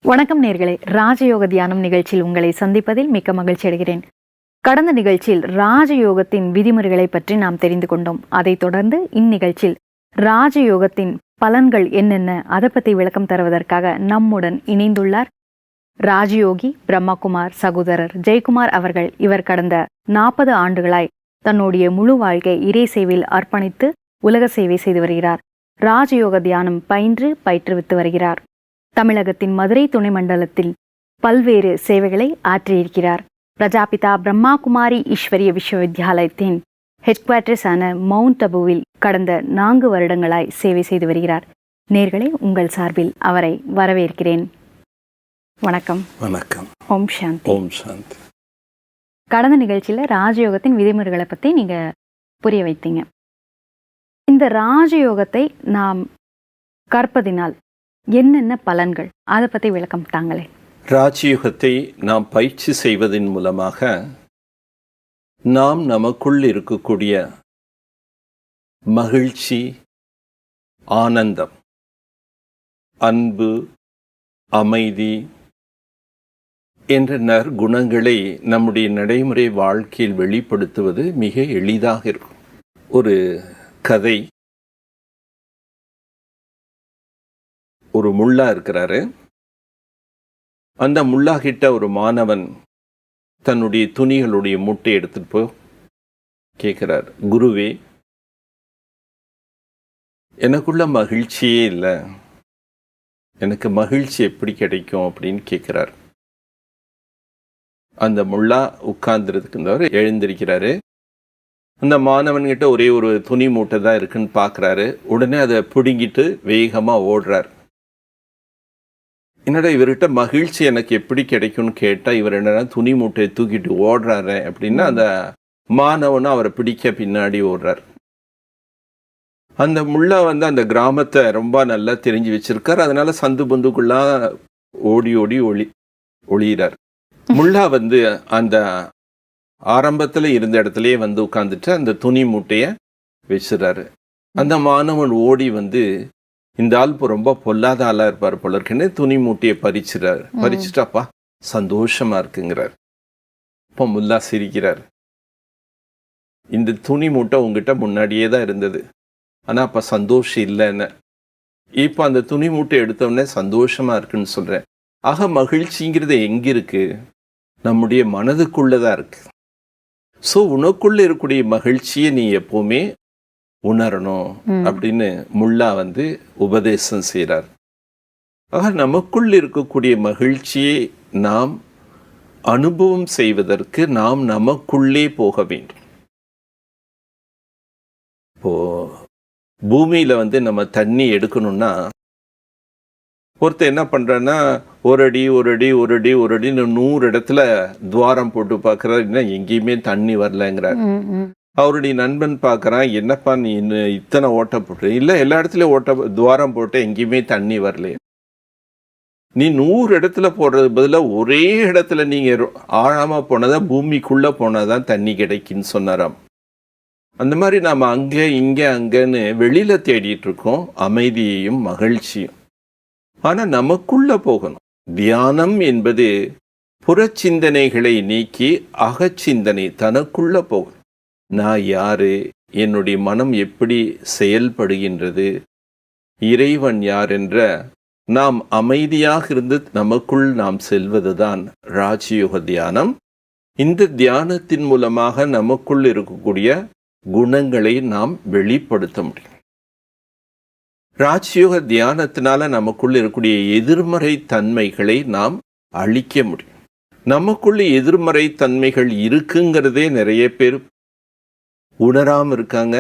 வணக்கம் நேர்களே, ராஜயோக தியானம் நிகழ்ச்சியில் உங்களை சந்திப்பதில் மிக்க மகிழ்ச்சி அடைகிறேன். கடந்த நிகழ்ச்சியில் ராஜயோகத்தின் விதிமுறைகளை பற்றி நாம் தெரிந்து கொண்டோம். அதைத் தொடர்ந்து இந்நிகழ்ச்சியில் ராஜயோகத்தின் பலன்கள் என்னென்ன அதை பற்றி விளக்கம் தருவதற்காக நம்முடன் இணைந்துள்ளார் ராஜயோகி பிரம்மகுமார் சகோதரர் ஜெயக்குமார் அவர்கள். இவர் கடந்த 40 ஆண்டுகளாய் தன்னுடைய முழு வாழ்க்கை இறை சேவையில் அர்ப்பணித்து உலக சேவை செய்து வருகிறார். ராஜயோக தியானம் பயிற்றுவித்து வருகிறார். தமிழகத்தின் மதுரை துணை மண்டலத்தில் பல்வேறு சேவைகளை ஆற்றியிருக்கிறார். பிரஜாபிதா பிரம்மாகுமாரி ஈஸ்வரிய விஸ்வவித்யாலயத்தின் ஹெட்குவார்ட்டர்ஸான மவுண்ட் அபுவில் கடந்த 4 வருடங்களாய் சேவை செய்து வருகிறார். நேர்களே, உங்கள் சார்பில் அவரை வரவேற்கிறேன். வணக்கம். வணக்கம். ஓம் சாந்தி. ஓம் சாந்தி. கடந்த நிகழ்ச்சியில் ராஜயோகத்தின் விதிமுறைகளை பற்றி நீங்கள் புரிய வைத்தீங்க. இந்த ராஜயோகத்தை நாம் கற்பதினால் என்னென்ன பலன்கள், அதை பற்றி விளக்கம் தாங்களே. ராஜயோகத்தை நாம் பயிற்சி செய்வதன் மூலமாக நாம் நமக்குள் இருக்கக்கூடிய மகிழ்ச்சி, ஆனந்தம், அன்பு, அமைதி என்ற நற்குணங்களை நம்முடைய நடைமுறை வாழ்க்கையில் வெளிப்படுத்துவது மிக எளிதாக இருக்கும். ஒரு கதை. ஒரு முல்லா இருக்கிறாரு. அந்த முல்லா கிட்ட ஒரு மாணவன் தன்னுடைய துணிகளுடைய மூட்டை எடுத்துட்டு போய் கேட்கிறார், குருவே, எனக்குள்ள மகிழ்ச்சியே இல்லை, எனக்கு மகிழ்ச்சி எப்படி கிடைக்கும் அப்படின்னு கேட்கிறார். அந்த முல்லா உட்கார்ந்துருக்குன்றவர் எழுந்திருக்கிறாரு. அந்த மாணவன்கிட்ட ஒரே ஒரு துணி மூட்டை தான் இருக்குன்னு பார்க்குறாரு. உடனே அதை பிடுங்கிட்டு வேகமாக ஓடுறார். என்னடா இவர்கிட்ட மகிழ்ச்சி எனக்கு எப்படி கிடைக்கும்னு கேட்டால் இவர் என்னன்னா துணி மூட்டையை தூக்கிட்டு ஓடுறாரு அப்படின்னா அந்த மாணவனும் அவரை பிடிக்க பின்னாடி ஓடுறார். அந்த முல்லா அந்த கிராமத்தை ரொம்ப நல்லா தெரிஞ்சு வச்சிருக்கார். அதனால சந்து பந்துக்குள்ளா ஓடி ஓடி ஒளியிறார். முல்லா அந்த ஆரம்பத்தில் இருந்த இடத்துலயே உட்காந்துட்டு அந்த துணி மூட்டையை வச்சுறாரு. அந்த மாணவன் ஓடி இந்த ஆள் ரொம்ப பொல்லாத ஆளா இருப்பார் போல இருக்குன்னு துணி மூட்டையை பறிச்சுட்டாப்பா சந்தோஷமா இருக்குங்கிறார். இப்போ முல்லா சிரிக்கிறார். இந்த துணி மூட்டை உங்ககிட்ட முன்னாடியே தான் இருந்தது, ஆனா அப்ப சந்தோஷம் இல்லைன்னு. இப்போ அந்த துணி மூட்டை எடுத்தோடனே சந்தோஷமா இருக்குன்னு சொல்றேன். ஆக மகிழ்ச்சிங்கிறது எங்க இருக்கு? நம்முடைய மனதுக்குள்ளதான் இருக்கு. ஸோ உனக்குள்ள இருக்கக்கூடிய மகிழ்ச்சியை நீ எப்பவுமே உணரணும் அப்படின்னு முல்லா உபதேசம் செய்கிறார். ஆக நமக்குள் இருக்கக்கூடிய மகிழ்ச்சியை நாம் அனுபவம் செய்வதற்கு நாம் நமக்குள்ளே போக வேண்டும். இப்போ பூமியில நம்ம தண்ணி எடுக்கணும்னா ஒருத்தர் என்ன பண்றான்னா ஒரு அடி 100 இடத்துல துவாரம் போட்டு பார்க்கறாரு, எங்கேயுமே தண்ணி வரலங்கிறார். அவருடைய நண்பன் பார்க்கறான், என்னப்பா நீ இத்தனை ஓட்ட போட்டு, இல்லை எல்லா இடத்துலயும் துவாரம் போட்டு எங்கேயுமே தண்ணி வரலையே, நீ 100 இடத்துல போடுறது பதிலாக ஒரே இடத்துல நீங்க ஆழமா போனதா பூமிக்குள்ள போனாதான் தண்ணி கிடைக்குன்னு சொன்னாராம். அந்த மாதிரி நாம அங்க இங்க அங்கன்னு வெளியில தேடிட்டு இருக்கோம் அமைதியையும் மகிழ்ச்சியும். ஆனா நமக்குள்ள போகணும். தியானம் என்பது புறச்சிந்தனைகளை நீக்கி அகச்சிந்தனை தனக்குள்ள போகணும். நான் யாரு, என்னுடைய மனம் எப்படி செயல்படுகின்றது, இறைவன் யார் என்ற நாம் அமைதியாக இருந்து நமக்குள் நாம் செல்வதுதான் ராஜயோக தியானம். இந்த தியானத்தின் மூலமாக நமக்குள் இருக்கக்கூடிய குணங்களை நாம் வெளிப்படுத்த முடியும். ராஜயோக தியானத்தினால நமக்குள்ள இருக்கக்கூடிய எதிர்மறை தன்மைகளை நாம் அழிக்க முடியும். நமக்குள்ள எதிர்மறை தன்மைகள் இருக்குங்கிறதே நிறைய பேர் உணராம இருக்காங்க,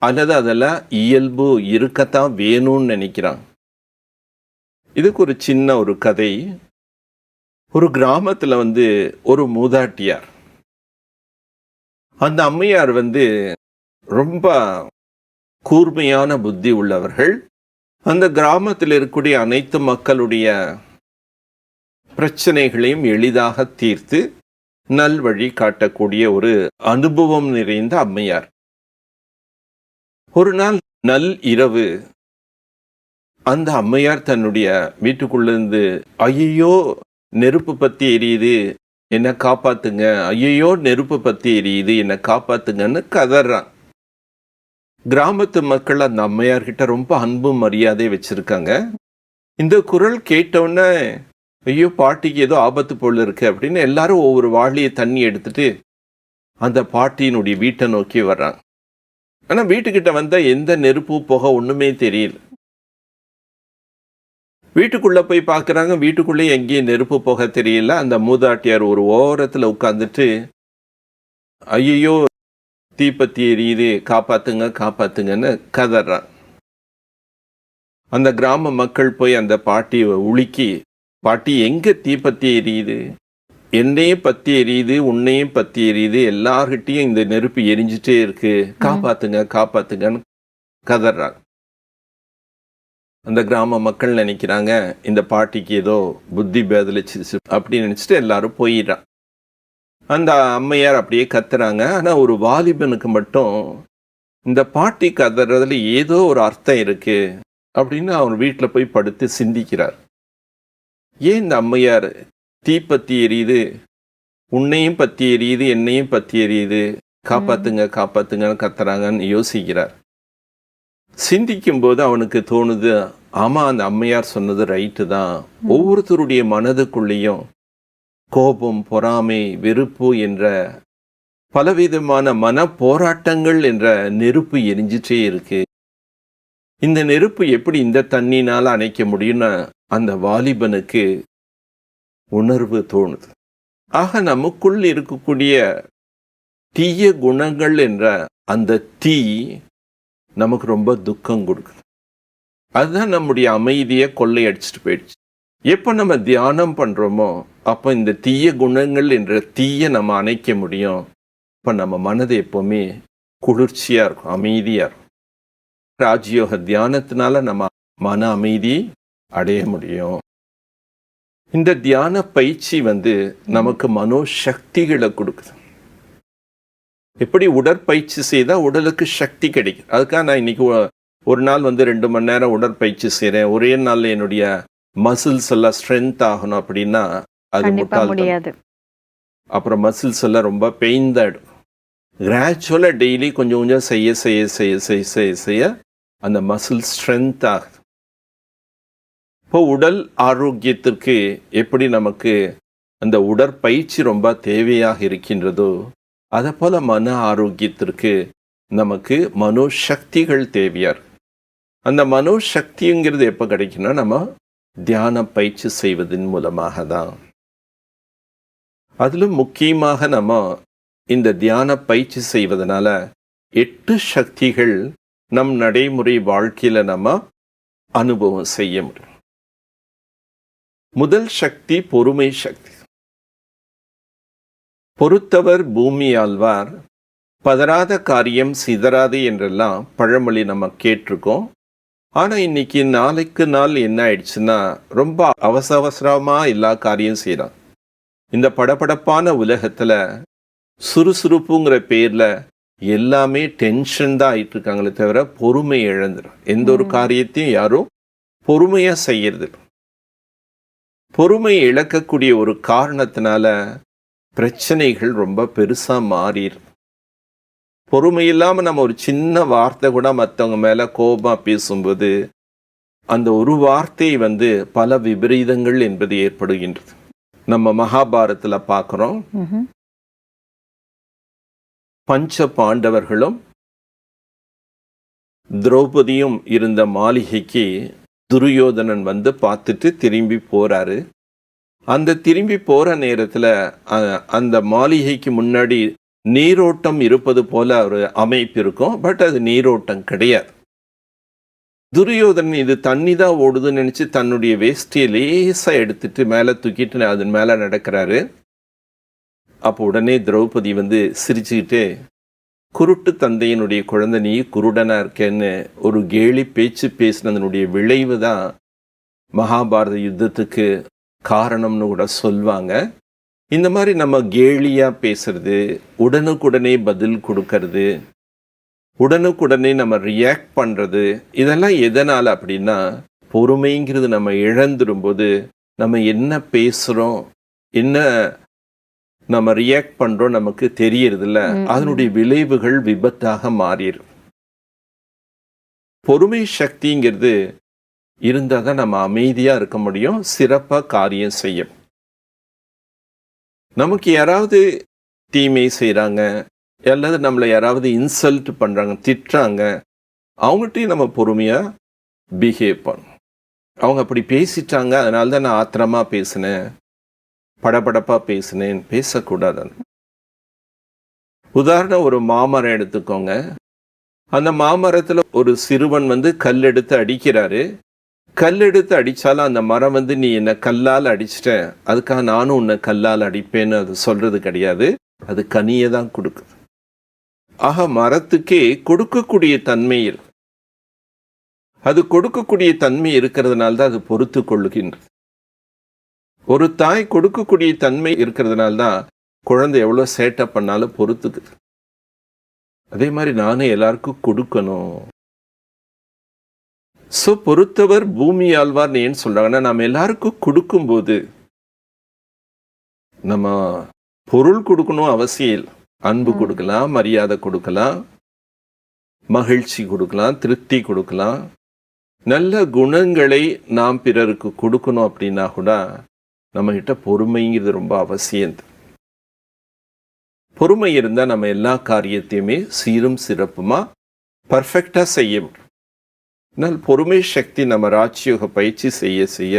அல்லது அதெல்லாம் இயல்பு இருக்கத்தான் வேணும்னு நினைக்கிறாங்க. இதுக்கு ஒரு சின்ன ஒரு கதை. ஒரு கிராமத்துல ஒரு மூதாட்டியார். அந்த அம்மையார் ரொம்ப கூர்மையான புத்தி உள்ளவர்கள். அந்த கிராமத்தில் இருக்கக்கூடிய அனைத்து மக்களுடைய பிரச்சனைகளையும் எளிதாக தீர்த்து நல்வழி காட்டக்கூடிய ஒரு அனுபவம் நிறைந்த அம்மையார். ஒரு நாள் நல் இரவு அந்த அம்மையார் தன்னுடைய வீட்டுக்குள்ள இருந்து, ஐயையோ நெருப்பு பத்தி எரியுது, என்ன காப்பாத்துங்க, ஐயையோ நெருப்பு பத்தி எரியுது, என்ன காப்பாத்துங்கன்னு கதறான். கிராமத்து மக்கள் அந்த அம்மையார்கிட்ட ரொம்ப அன்பும் மரியாதை வச்சிருக்காங்க. இந்த குரல் கேட்டவுடனே, ஐயோ பாட்டிக்கு ஏதோ ஆபத்து போல இருக்கு அப்படின்னு எல்லாரும் ஒவ்வொரு வாளியை தண்ணி எடுத்துட்டு அந்த பாட்டியினுடைய வீட்டை நோக்கி வர்றாங்க. ஆனா வீட்டுக்கிட்ட வந்தா எந்த நெருப்பு புகை ஒண்ணுமே தெரியல. வீட்டுக்குள்ள போய் பார்க்கறாங்க, வீட்டுக்குள்ளே எங்கேயும் நெருப்பு புகை தெரியல. அந்த மூதாட்டியார் ஒரு ஓரத்துல உட்கார்ந்துட்டு, ஐயையோ தீப்பத்தி எரியுது, காப்பாத்துங்க காப்பாத்துங்கன்னு கதறான். அந்த கிராம மக்கள் போய் அந்த பாட்டியை உலுக்கி, பாட்டி எங்க தீப்பத்தி எரியுது, என்னையும் பத்தி எரியுது, உன்னையும் பத்தி எரியுது, எல்லார்கிட்டையும் இந்த நெருப்பு எரிஞ்சிட்டே இருக்கு, காப்பாத்துங்க காப்பாத்துங்கன்னு கதறாங்க. அந்த கிராம மக்கள் நினைக்கிறாங்க இந்த பாட்டிக்கு ஏதோ புத்தி பேதலிச்சிருச்சு அப்படின்னு நினைச்சிட்டு எல்லாரும் போயிடுறான். அந்த அம்மையார் அப்படியே கத்துறாங்க. ஆனா ஒரு வாலிபனுக்கு மட்டும் இந்த பாட்டி கதறதுல ஏதோ ஒரு அர்த்தம் இருக்கு அப்படின்னு அவர் வீட்டில் போய் படுத்து சிந்திக்கிறார். ஏன் இந்த அம்மையார் தீப்பத்தி எரியுது, உன்னையும் பத்தி எரியுது, என்னையும் பத்தி எரியுது, காப்பாத்துங்க காப்பாத்துங்கன்னு கத்துறாங்கன்னு யோசிக்கிறார். சிந்திக்கும் போது அவனுக்கு தோணுது, ஆமா அந்த அம்மையார் சொன்னது ரைட்டு தான். ஒவ்வொருத்தருடைய மனதுக்குள்ளேயும் கோபம், பொறாமை, வெறுப்பு என்ற பலவிதமான மன போராட்டங்கள் என்ற நெருப்பு எரிஞ்சிட்டே இருக்கு. இந்த நெருப்பு எப்படி இந்த தண்ணினால அணைக்க முடியும்னு அந்த வாலிபனுக்கு உணர்வு தோணுது. ஆக நமக்குள் இருக்கக்கூடிய தீய குணங்கள் என்ற அந்த தீ நமக்கு ரொம்ப துக்கம் கொடுக்குது. அதுதான் நம்முடைய அமைதியை கொள்ளையடிச்சிட்டு போயிடுச்சு. எப்போ நம்ம தியானம் பண்றோமோ அப்போ இந்த தீய குணங்கள் என்ற தீயை நம்ம அணைக்க முடியும். இப்போ நம்ம மனது எப்பவுமே குளிர்ச்சியா இருக்கும், அமைதியா இருக்கும். ராஜயோக தியானத்தினால நம்ம மன அமைதி அடைய முடியும். இந்த தியான பயிற்சி நமக்கு மனோசக்திகளை கொடுக்குது. எப்படி உடற்பயிற்சி செய்தால் உடலுக்கு சக்தி கிடைக்கும். அதுக்காக நான் இன்னைக்கு ஒரு நாள் 2 மணி நேரம் உடற்பயிற்சி செய்கிறேன், ஒரே நாளில் என்னுடைய மசில்ஸ் எல்லாம் ஸ்ட்ரென்த் ஆகணும் அப்படின்னா அது முடியாது. அப்புறம் மசில்ஸ் எல்லாம் ரொம்ப பெயின் தான் எடுக்கும். கிராஜுவலாக டெய்லி கொஞ்சம் கொஞ்சம் செய்ய செய்ய செய்ய செய்ய செய்ய செய்ய அந்த மசில் ஸ்ட்ரென்த் ஆகுது. இப்போ உடல் ஆரோக்கியத்திற்கு எப்படி நமக்கு அந்த உடற்பயிற்சி ரொம்ப தேவையாக இருக்கின்றதோ, அதை போல மன ஆரோக்கியத்திற்கு நமக்கு மனோசக்திகள் தேவையா இருக்கு. அந்த மனோசக்திங்கிறது எப்போ கிடைக்கும்னா நம்ம தியான பயிற்சி செய்வதன் மூலமாக தான். அதிலும் முக்கியமாக நம்ம இந்த தியான பயிற்சி செய்வதனால 8 சக்திகள் நம் நடைமுறை வாழ்க்கையில நம்ம அனுபவம் செய்ய முடியும். முதல் சக்தி பொறுமை சக்தி. பொறுத்தவர் பூமி ஆழ்வார், பதறாத காரியம் சிதறாது என்றெல்லாம் பழமொழி நம்ம கேட்டிருக்கோம். ஆனால் இன்னைக்கு நாளைக்கு நாள் என்ன ஆயிடுச்சுன்னா ரொம்ப அவசரமா எல்லா காரியம் செய்யலாம். இந்த படபடப்பான உலகத்துல சுறுசுறுப்புங்கிற பேர்ல எல்லாமே டென்ஷன் தான் ஆயிட்டு இருக்காங்களே தவிர பொறுமை இழந்துடும். எந்த ஒரு காரியத்தையும் யாரும் பொறுமையா செய்யறது. பொறுமை இழக்கக்கூடிய ஒரு காரணத்தினால பிரச்சனைகள் ரொம்ப பெருசா மாறிடும். பொறுமை இல்லாம நம்ம ஒரு சின்ன வார்த்தை கூட மற்றவங்க மேல கோபமா பேசும்போது அந்த ஒரு வார்த்தை பல விபரீதங்கள் என்பது ஏற்படுகின்றது. நம்ம மகாபாரதத்துல பார்க்கிறோம், பஞ்ச பாண்டவர்களும் திரௌபதியும் இருந்த மாளிகைக்கு துரியோதனன் பார்த்துட்டு திரும்பி போறாரு. அந்த திரும்பி போற நேரத்துல அந்த மாளிகைக்கு முன்னாடி நீரோட்டம் இருப்பது போல ஒரு அமைப்பு இருக்கும். பட் அது நீரோட்டம் கிடையாது. துரியோதனன் இது தண்ணி தான் ஓடுதுன்னு நினைச்சு தன்னுடைய வேஷ்டியை லேசா எடுத்துட்டு மேல தூக்கிட்டு அதன் மேல நடக்கிறாரு. அப்போ உடனே திரௌபதி சிரிச்சுக்கிட்டே, குருட்டு தந்தையினுடைய குழந்தை நீ குருடனா இருக்கேன்னு ஒரு கேலி பேச்சு பேசினதனுடைய விளைவு தான் மகாபாரத யுத்தத்துக்கு காரணம்னு கூட சொல்வாங்க. இந்த மாதிரி நம்ம கேலியா பேசுறது, உடனுக்குடனே பதில் கொடுக்கறது, உடனுக்குடனே நம்ம ரியாக்ட் பண்றது, இதெல்லாம் எதனால அப்படின்னா பொறுமைங்கிறது நம்ம இழந்துரும்போது நம்ம என்ன பேசுகிறோம், என்ன நம்ம ரியாக்ட் பண்ணுறோம் நமக்கு தெரியறதில்ல. அதனுடைய விளைவுகள் விபத்தாக மாறிடும். பொறுமை சக்திங்கிறது இருந்தால் தான் நம்ம அமைதியாக இருக்க முடியும், சிறப்பாக காரியம் செய்யும். நமக்கு யாராவது தீமை செய்கிறாங்க அல்லது நம்மளை யாராவது இன்சல்ட் பண்ணுறாங்க, திட்டுறாங்க, அவங்ககிட்டையும் நம்ம பொறுமையாக பிஹேவ் பண்ணணும். அவங்க அப்படி பேசிட்டாங்க, அதனால தான் நான் ஆத்திரமாக பேசினேன், படபடப்பாக பேசினேன், பேசக்கூடாது. உதாரணம், ஒரு மாமரம் எடுத்துக்கோங்க. அந்த மாமரத்தில் ஒரு சிறுவன் கல் எடுத்து அடிக்கிறாரு. கல் எடுத்து அடித்தாலும் அந்த மரம் நீ என்னை கல்லால் அடிச்சிட்ட, அதுக்காக நானும் உன்னை கல்லால் அடிப்பேன்னு அது சொல்கிறது கிடையாது. அது கனியை தான் கொடுக்குது. ஆக மரத்துக்கே கொடுக்கக்கூடிய தன்மை இருக்கு. அது கொடுக்கக்கூடிய தன்மை இருக்கிறதுனால தான் அது பொறுத்து கொள்ளுகின்றது. ஒரு தாய் கொடுக்கக்கூடிய தன்மை இருக்கிறதுனால தான் குழந்தை எவ்வளோ சேட்டை பண்ணாலும் பொறுத்துக்குது. அதே மாதிரி நானும் எல்லாருக்கும் கொடுக்கணும். ஸோ பொறுத்தவர் பூமி ஆழ்வார்னு ஏன்னு சொல்றாங்கன்னா, நம்ம எல்லாருக்கும் கொடுக்கும்போது நம்ம பொருள் கொடுக்கணும் அவசியம் இல்லை. அன்பு கொடுக்கலாம், மரியாதை கொடுக்கலாம், மகிழ்ச்சி கொடுக்கலாம், திருப்தி கொடுக்கலாம். நல்ல குணங்களை நாம் பிறருக்கு கொடுக்கணும் அப்படின்னா கூட நம்ம கிட்ட பொறுமைங்கிறது ரொம்ப அவசியம். பொறுமை இருந்தால் நம்ம எல்லா காரியத்தையுமே சீரும் சிறப்புமா பர்ஃபெக்டாக செய்ய முடியும். ஆனால் பொறுமை சக்தி நம்ம ராஜயோக பயிற்சி செய்ய செய்ய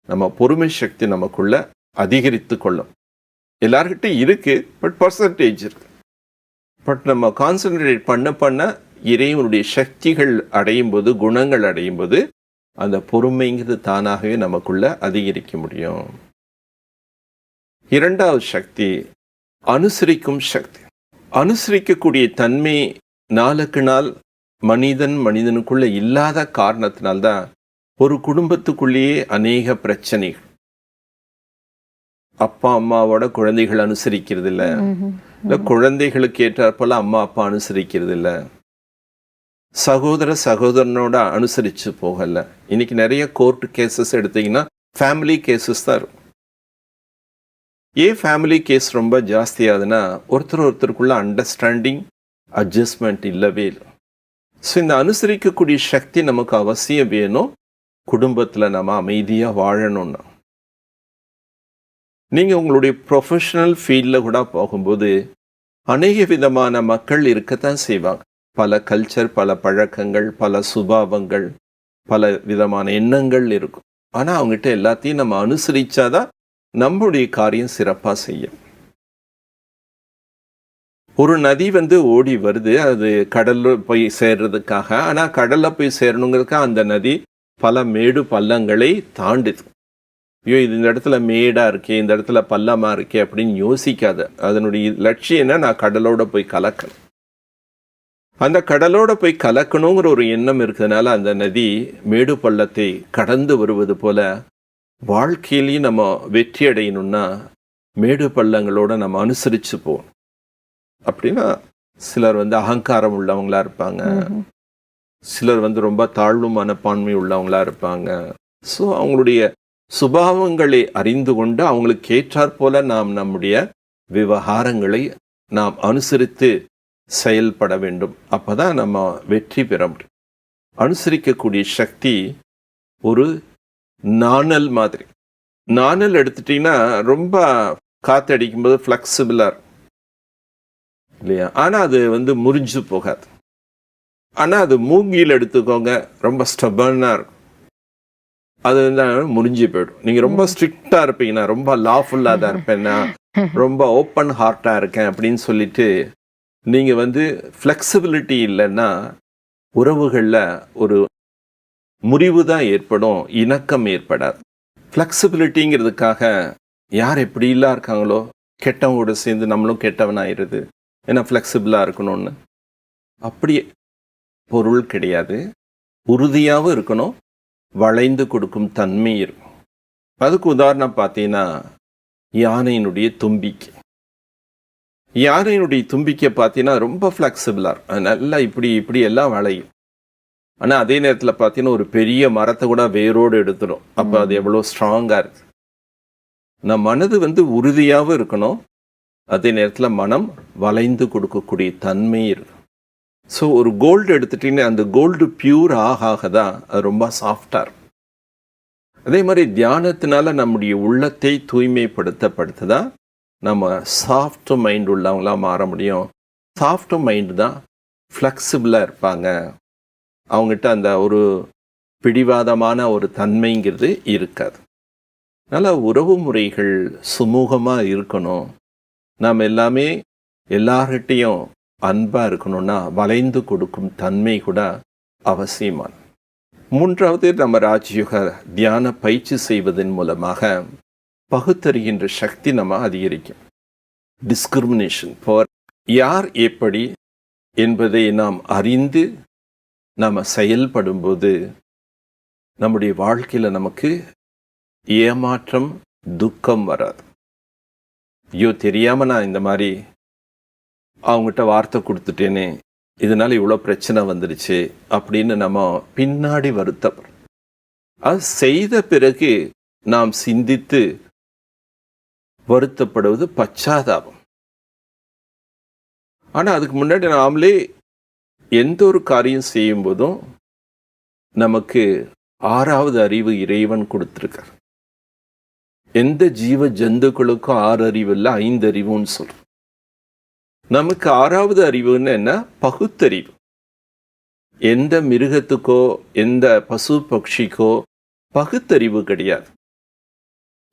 நம்ம பொறுமை சக்தி நமக்குள்ள அதிகரித்து கொள்ளும். எல்லார்கிட்ட இருக்கு, பட் பர்சன்டேஜ் இருக்கு. பட் நம்ம கான்சென்ட்ரேட் பண்ண பண்ண இறைவனுடைய சக்திகள் அடையும் போது, குணங்கள் அடையும் போது அந்த பொறுமைங்கிறது தானாகவே நமக்குள்ள அதிகரிக்க முடியும். இரண்டாவது சக்தி அனுசரிக்கும் சக்தி. அனுசரிக்கக்கூடிய தன்மை நாளுக்கு நாள் மனிதனுக்குள்ள இல்லாத காரணத்தினால்தான் ஒரு குடும்பத்துக்குள்ளேயே அநேக பிரச்சனைகள். அப்பா அம்மாவோட குழந்தைகள் அனுசரிக்கிறது இல்லை, இல்லை குழந்தைகளுக்கு ஏற்றாற்போல அம்மா அப்பா அனுசரிக்கிறது இல்லை, சகோதரனோட அனுசரித்து போகல. இன்னைக்கு நிறைய கோர்ட் கேசஸ் எடுத்தீங்கன்னா ஃபேமிலி கேசஸ் தான் இருக்கும். ஏன் ஃபேமிலி கேஸ் ரொம்ப ஜாஸ்தியாகுதுன்னா, ஒருத்தருக்குள்ள அண்டர்ஸ்டாண்டிங், அட்ஜஸ்ட்மெண்ட் இல்லவே இல்லை. ஸோ இந்த அனுசரிக்கக்கூடிய சக்தி நமக்கு அவசியம் வேணும். குடும்பத்தில் நம்ம அமைதியாக வாழணும்னா, நீங்கள் உங்களுடைய ப்ரொஃபஷனல் ஃபீல்டில் கூட போகும்போது அநேக விதமான மக்கள் இருக்கத்தான் செய்வாங்க. பல கல்ச்சர், பல பழக்கங்கள், பல சுபாவங்கள், பல விதமான எண்ணங்கள் இருக்கும். ஆனால் அவங்ககிட்ட எல்லாத்தையும் நம்ம அனுசரித்தாதான் நம்முடைய காரியம் சிறப்பாக செய்யும். ஒரு நதி ஓடி வருது, அது கடலில் போய் சேர்றதுக்காக. ஆனால் கடலில் போய் சேரணுங்கிறதுக்காக அந்த நதி பல மேடு பள்ளங்களை தாண்டுது. ஐயோ, இது இந்த இடத்துல மேடாக இருக்கே, இந்த இடத்துல பள்ளமாக இருக்கே அப்படின்னு யோசிக்காத. அதனுடைய லட்சியம் என்ன? நான் கடலோட போய் கலக்கணும். அந்த கடலோட போய் கலக்கணுங்கிற ஒரு எண்ணம் இருக்கிறதுனால அந்த நதி மேடு பள்ளத்தை கடந்து வருவது போல வாழ்க்கையிலையும் நம்ம வெற்றி அடையணும்னா மேடு பள்ளங்களோட நம்ம அனுசரித்து போகணும். அப்படின்னா சிலர் அகங்காரம் உள்ளவங்களா இருப்பாங்க, சிலர் ரொம்ப தாழ்வு மனப்பான்மை உள்ளவங்களா இருப்பாங்க. ஸோ அவங்களுடைய சுபாவங்களை அறிந்து கொண்டு அவங்களுக்கு ஏற்றாற் போல நாம் நம்முடைய விவகாரங்களை நாம் அனுசரித்து செயல்பட வேண்டும். அப்பதான் நம்ம வெற்றி பெற முடியும். அனுசரிக்கக்கூடிய சக்தி ஒரு நாணல் மாதிரி. நாணல் எடுத்துட்டீங்கன்னா ரொம்ப காத்தடிக்கும்போது ஃப்ளெக்சிபிளாக இருக்கும் இல்லையா? ஆனால் அது முறிஞ்சு போகாது. ஆனால் அது மூங்கில் எடுத்துக்கோங்க, ரொம்ப ஸ்டபர்னாக இருக்கும். அது முறிஞ்சு போயிடும். நீங்கள் ரொம்ப ஸ்ட்ரிக்டாக இருப்பீங்கன்னா, ரொம்ப லாஃபுல்லாக தான் இருப்பேன்னா, ரொம்ப ஓப்பன் ஹார்ட்டாக இருக்கேன் அப்படின்னு சொல்லிட்டு நீங்கள் ஃப்ளெக்சிபிலிட்டி இல்லைன்னா உறவுகளில் ஒரு முறிவு தான் ஏற்படும், இணக்கம் ஏற்படாது. ஃப்ளெக்சிபிலிட்டிங்கிறதுக்காக யார் எப்படிலாம் இருக்காங்களோ கெட்டவங்களோட சேர்ந்து நம்மளும் கெட்டவனாயிருது, ஏன்னா ஃப்ளெக்சிபிளாக இருக்கணும்னு. அப்படி பொருள் கிடையாது. உறுதியாகவும் இருக்கணும், வளைந்து கொடுக்கும் தன்மை இருக்கும். அதுக்கு உதாரணம் பார்த்தீங்கன்னா யானையினுடைய தும்பிக்கை. யானையினுடைய தும்பிக்கை பார்த்தீங்கன்னா ரொம்ப ஃப்ளெக்சிபிளாக இருக்கும். அது நல்லா இப்படி எல்லாம் வளையும். ஆனால் அதே நேரத்தில் பார்த்தீங்கன்னா ஒரு பெரிய மரத்தை கூட வேரோடு எடுத்துடும். அப்போ அது எவ்வளோ ஸ்ட்ராங்காக இருக்கு. நம்ம மனது உறுதியாகவும் இருக்கணும், அதே நேரத்தில் மனம் வளைந்து கொடுக்கக்கூடிய தன்மை இருக்கு. ஸோ ஒரு கோல்டு எடுத்துட்டீங்கன்னா அந்த கோல்டு பியூர் ஆக தான் அது ரொம்ப சாஃப்டாக இருக்கும். அதே மாதிரி தியானத்தினால நம்முடைய உள்ளத்தை தூய்மைப்படுத்த தான் நம்ம சாஃப்ட் மைண்ட் உள்ளவங்களாக மாற முடியும். சாஃப்ட் மைண்டு தான் ஃப்ளெக்சிபிளாக இருப்பாங்க. அவங்ககிட்ட அந்த ஒரு பிடிவாதமான ஒரு தன்மைங்கிறது இருக்காது. அதனால் உறவு முறைகள் சுமூகமாக இருக்கணும். நாம் எல்லாமே எல்லார்கிட்டையும் அன்பாக இருக்கணும்னா வளைந்து கொடுக்கும் தன்மை கூட அவசியமான. மூன்றாவது, நம்ம ராஜயோக தியான பயிற்சி செய்வதன் மூலமாக பகுத்தறிகின்ற சக்தி நம்ம அதிகரிக்கும். டிஸ்கிரிமினேஷன் ஃபார் யார் எப்படி என்பதை நாம் அறிந்து நாம் செயல்படும்போது நம்முடைய வாழ்க்கையில் நமக்கு ஏமாற்றம், துக்கம் வராது. ஐயோ தெரியாமல் நான் இந்த மாதிரி அவங்ககிட்ட வார்த்தை கொடுத்துட்டேனே, இதனால் இவ்வளோ பிரச்சனை வந்துடுச்சு அப்படின்னு நம்ம பின்னாடி வருத்தப்படும். அது செய்த பிறகு நாம் சிந்தித்து வருத்தப்படுவது பச்சாதாபம். ஆனால் அதுக்கு முன்னாடி நாமளே எந்த ஒரு காரியம் செய்யும் போதும் நமக்கு 6வது அறிவு இறைவன் கொடுத்துருக்கார். எந்த ஜீவ ஜந்துக்களுக்கும் 6 அறிவு இல்லை, 5 அறிவுன்னு சொல்றோம். நமக்கு 6வது அறிவுன்னு என்ன? பகுத்தறிவு. எந்த மிருகத்துக்கோ எந்த பசு பட்சிக்கோ பகுத்தறிவு கிடையாது.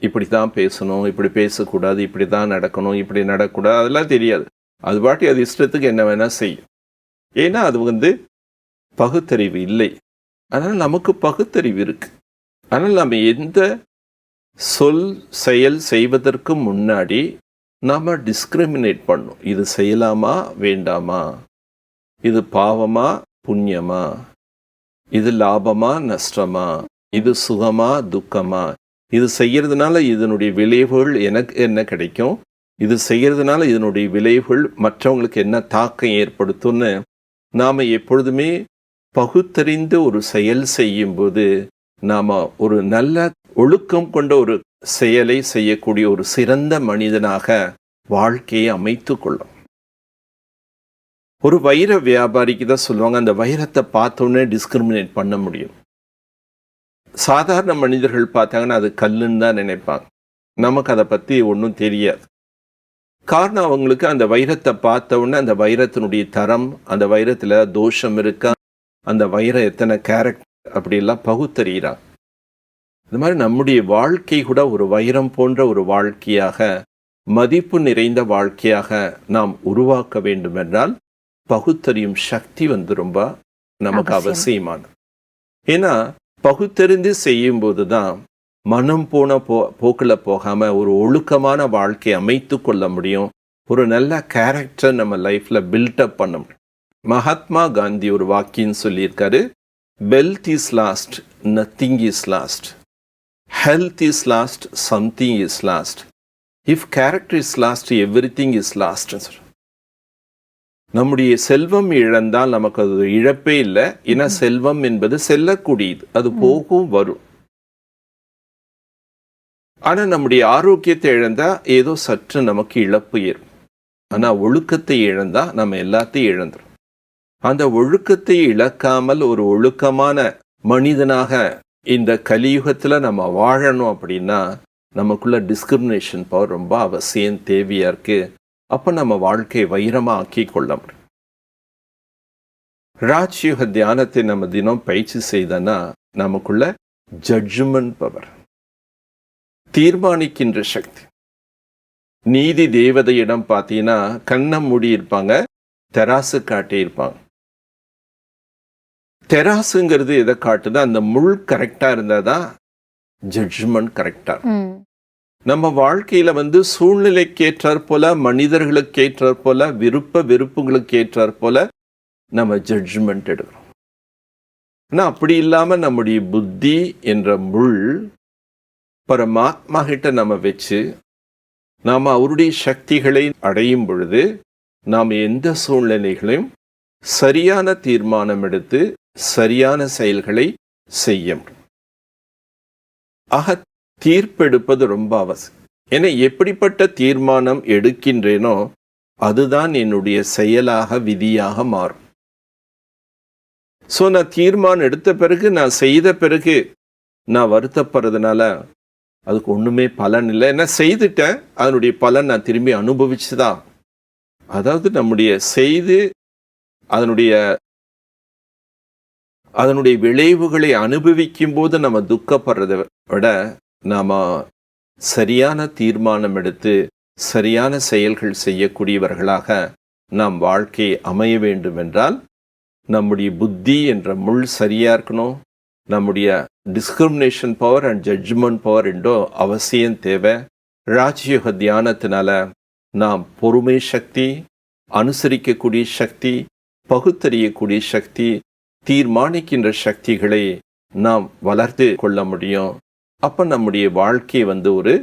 இப்படி தான் பேசணும், இப்படி பேசக்கூடாது, இப்படி தான் நடக்கணும், இப்படி நடக்கக்கூடாது, அதெல்லாம் தெரியாது. அது பாட்டி அது இஷ்டத்துக்கு என்ன வேணா செய்யும். ஏன்னா அது பகுத்தறிவு இல்லை. அதனால் நமக்கு பகுத்தறிவு இருக்கு. ஆனால் நம்ம எந்த சொல் செயல் செய்வதற்கு முன்னாடி நாம் டிஸ்கிரிமினேட் பண்ணணும். இது செய்யலாமா வேண்டாமா, இது பாவமா புண்ணியமா, இது லாபமா நஷ்டமா, இது சுகமா துக்கமா, இது செய்யறதுனால இதனுடைய விளைவுகள் எனக்கு என்ன கிடைக்கும், இது செய்யறதுனால இதனுடைய விளைவுகள் மற்றவங்களுக்கு என்ன தாக்கம் ஏற்படுத்தும்னு நாம் எப்பொழுதுமே பகுத்தறிந்து ஒரு செயல் செய்யும்போது நாம் ஒரு நல்ல ஒழுக்கம் கொண்ட ஒரு செயலை செய்யக்கூடிய ஒரு சிறந்த மனிதனாக வாழ்க்கையை அமைத்து கொள்ளும். ஒரு வைர வியாபாரிக்கு தான் சொல்லுவாங்க, அந்த வைரத்தை பார்த்தோன்னே டிஸ்கிரிமினேட் பண்ண முடியும். சாதாரண மனிதர்கள் பார்த்தாங்கன்னா அது கல்லுன்னு தான் நினைப்பாங்க. நமக்கு அதை பற்றி ஒன்றும் தெரியாது. காரணம், அவங்களுக்கு அந்த வைரத்தை பார்த்த உடனே அந்த வைரத்தினுடைய தரம், அந்த வைரத்தில் தோஷம் இருக்கா, அந்த வைரம் எத்தனை கேரட் அப்படிலாம் பகுத்தறிகிறாங்க. இது மாதிரி நம்முடைய வாழ்க்கை கூட ஒரு வைரம் போன்ற ஒரு வாழ்க்கையாக, மதிப்பு நிறைந்த வாழ்க்கையாக நாம் உருவாக்க வேண்டும் என்றால் பகுத்தறியும் சக்தி ரொம்ப நமக்கு அவசியமானது. ஏன்னா பகுத்தறிந்து செய்யும்போது தான் மனம் போன போக்கில் போகாம ஒரு ஒழுக்கமான வாழ்க்கை அமைத்து கொள்ள முடியும். ஒரு நல்ல கேரக்டர் நம்ம லைஃப்ல பில்டப் பண்ண முடியும். மகாத்மா காந்தி ஒரு வாக்கியம் சொல்லியிருக்காரு, wealth is last, nothing is last. Health is last, something is last. If character is last, everything is last. நம்முடைய செல்வம் இழந்தால் நமக்கு அது இழப்பே இல்லை. ஏன்னா செல்வம் என்பது செல்லக்கூடியது, அது போகும் வரும். ஆனால் நம்முடைய ஆரோக்கியத்தை இழந்தா ஏதோ சற்று நமக்கு இழப்பு ஏற்படும். ஆனால் ஒழுக்கத்தை இழந்தா நம்ம எல்லாத்தையும் இழந்துடும். அந்த ஒழுக்கத்தை இழக்காமல் ஒரு ஒழுக்கமான மனிதனாக இந்த கலியுகத்தில் நம்ம வாழணும் அப்படின்னா நமக்குள்ள டிஸ்கிரிமினேஷன் பவர் ரொம்ப அவசியம், தேவையாக இருக்கு. அப்போ நம்ம வாழ்க்கையை வைரமாக ஆக்கி கொள்ள முடியும். ராஜ்யோக தியானத்தை நம்ம தினம் பயிற்சி செய்தனா நமக்குள்ள ஜட்ஜ்மெண்ட் பவர், தீர்மானிக்கின்ற சக்தி. நீதி தேவதையிடம் பார்த்தீங்கன்னா கண்ணை மூடி இருப்பாங்க, தெராசு காட்டி இருப்பாங்க. தெராசுங்கிறது எதை காட்டுது? அந்த முள் கரெக்டா இருந்தாதான் ஜட்ஜ்மெண்ட் கரெக்டா. நம்ம வாழ்க்கையில சூழ்நிலைக்கு ஏற்றாற் போல, மனிதர்களுக்கு ஏற்றாற் போல, விருப்ப வெறுப்புகளுக்கு ஏற்றாற் போல நம்ம ஜட்ஜ்மெண்ட் எடுக்கிறோம். ஆனால் அப்படி இல்லாம நம்முடைய புத்தி என்ற முள் பரமாத்மா கிட்ட நம்ம வச்சு நாம் அவருடைய சக்திகளை அடையும் பொழுது நாம் எந்த சூழ்நிலைகளையும் சரியான தீர்மானம் எடுத்து சரியான செயல்களை செய்ய முடியும். ஆக தீர்ப்பெடுப்பது ரொம்ப அவசியம். ஏன்னா எப்படிப்பட்ட தீர்மானம் எடுக்கின்றேனோ அதுதான் என்னுடைய செயலாக விதியாக மாறும். ஸோ நான் தீர்மானம் எடுத்த பிறகு, நான் செய்த பிறகு நான் வருத்தப்படுறதுனால அதுக்கு ஒன்றுமே பலன் இல்லை. ஏன்னா செய்துட்டேன், அதனுடைய பலன் நான் திரும்பி அனுபவிச்சுதான். அதாவது நம்முடைய செய்து அதனுடைய விளைவுகளை அனுபவிக்கும் போது நம்ம துக்கப்படுறதை விட நாம் சரியான தீர்மானம் எடுத்து சரியான செயல்கள் செய்யக்கூடியவர்களாக நாம் வாழ்க்கை அமைய வேண்டும் என்றால் நம்முடைய புத்தி என்ற முள் சரியா இருக்கணும். நம்முடைய discrimination power and judgement power என்றோ அவசியம் தேவை. ராஜயோக தியானத்தினால நாம் பொறுமை சக்தி, அனுசரிக்கக்கூடிய சக்தி, பகுத்தறியக்கூடிய சக்தி, தீர்மானிக்கின்ற சக்திகளை நாம் வளர்த்து கொள்ள முடியும். அப்போ நம்முடைய வாழ்க்கை ஒரு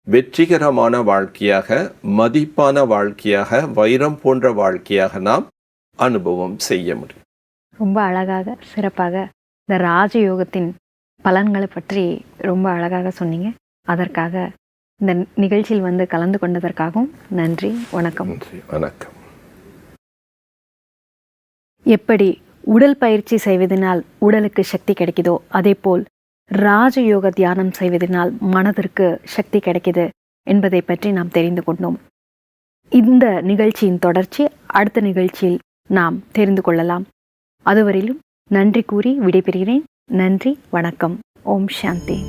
வெற்றிகரமான வாழ்க்கையாக, மதிப்பான வாழ்க்கையாக, வைரம் போன்ற வாழ்க்கையாக நாம் அனுபவம் செய்ய முடியும். ரொம்ப அழகாக, சிறப்பாக இந்த ராஜயோகத்தின் பலன்களை பற்றி ரொம்ப அழகாக சொன்னீங்க. அதற்காக இந்த நிகழ்ச்சியில் கலந்து கொண்டதற்காகவும் நன்றி. வணக்கம். நன்றி, வணக்கம். எப்படி உடல் பயிற்சி செய்வதனால் உடலுக்கு சக்தி கிடைக்குதோ அதேபோல் ராஜயோக தியானம் செய்வதனால் மனதிற்கு சக்தி கிடைக்குது என்பதை பற்றி நாம் தெரிந்து கொண்டோம். இந்த நிகழ்ச்சியின் தொடர்ச்சி அடுத்த நிகழ்ச்சியில் நாம் தெரிந்து கொள்ளலாம். அதுவரையிலும் நன்றி கூறி விடைபெறுகிறேன். நன்றி, வணக்கம். ஓம் சாந்தி.